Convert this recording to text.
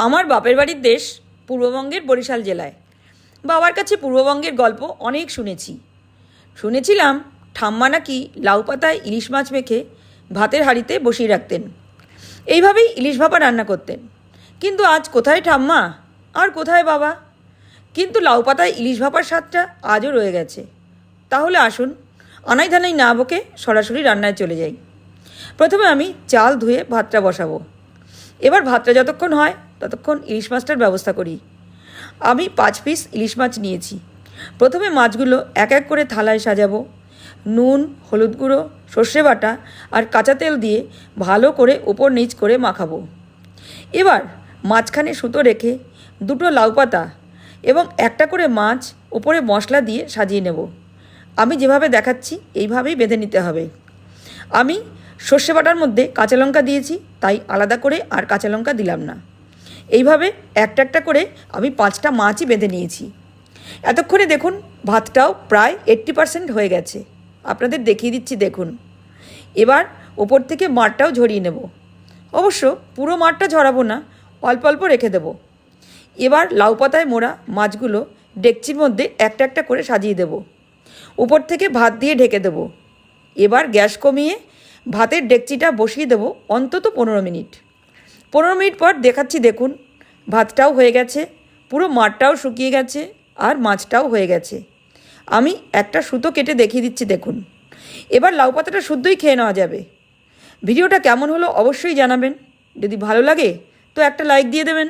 আমার বাপের বাড়ির দেশ পূর্ববঙ্গের বরিশাল জেলায়। বাবার কাছে পূর্ববঙ্গের গল্প অনেক শুনেছিলাম ঠাম্মা নাকি লাউ পাতায় ইলিশ মাছ মেখে ভাতের হাঁড়িতে বসিয়ে রাখতেন। এইভাবেই ইলিশ ভাপা রান্না করতেন। কিন্তু আজ কোথায় ঠাম্মা আর কোথায় বাবা? কিন্তু লাউ পাতায় ইলিশ ভাপার স্বাদটা আজও রয়ে গেছে। তাহলে আসুন আনাই ধানাই না বকে সরাসরি রান্নায় চলে যাই। প্রথমে আমি চাল ধুয়ে ভাতটা বসাবো। এবার ভাতটা যতক্ষণ হয় ততক্ষণ ইলিশ মাছটার ব্যবস্থা করি। আমি 5 পিস ইলিশ মাছ নিয়েছি। প্রথমে মাছগুলো এক এক করে থালায় সাজাবো। নুন, হলুদ গুঁড়ো, সর্ষে বাটা আর কাঁচা তেল দিয়ে ভালো করে ওপর নিচ করে মাখাবো। এবার মাঝখানে সুতো রেখে 2টো লাউ পাতা এবং একটা করে মাছ ওপরে মশলা দিয়ে সাজিয়ে নেব। আমি যেভাবে দেখাচ্ছি এইভাবেই বেঁধে নিতে হবে। আমি সর্ষে বাটার মধ্যে কাঁচা লঙ্কা দিয়েছি, তাই আলাদা করে আর কাঁচা লঙ্কা দিলাম না। এইভাবে একটা একটা করে আমি 5টা মাছই বেঁধে নিয়েছি। এতক্ষণে দেখুন ভাতটাও প্রায় 80% হয়ে গেছে। আপনাদের দেখিয়ে দিচ্ছি, দেখুন। এবার ওপর থেকে মাঠটাও ঝরিয়ে নেব। অবশ্য পুরো মাঠটা ঝরাবো না, অল্প অল্প রেখে দেব। এবার লাউ পাতায় মোড়া মাছগুলো ডেকচির মধ্যে একটা একটা করে সাজিয়ে দেব। উপর থেকে ভাত দিয়ে ঢেকে দেব। এবার গ্যাস কমিয়ে ভাতের ডেকচিটা বসিয়ে দেব অন্তত 15 মিনিট। 15 মিনিট পর দেখাচ্ছি, দেখুন ভাতটাও হয়ে গেছে, পুরো মাঠটাও শুকিয়ে গেছে আর মাছটাও হয়ে গেছে। আমি একটা সুতো কেটে দেখিয়ে দিচ্ছি, দেখুন। এবার লাউ পাতাটা শুদ্ধই খেয়ে নেওয়া যাবে। ভিডিওটা কেমন হলো অবশ্যই জানাবেন। যদি ভালো লাগে তো একটা লাইক দিয়ে দেবেন।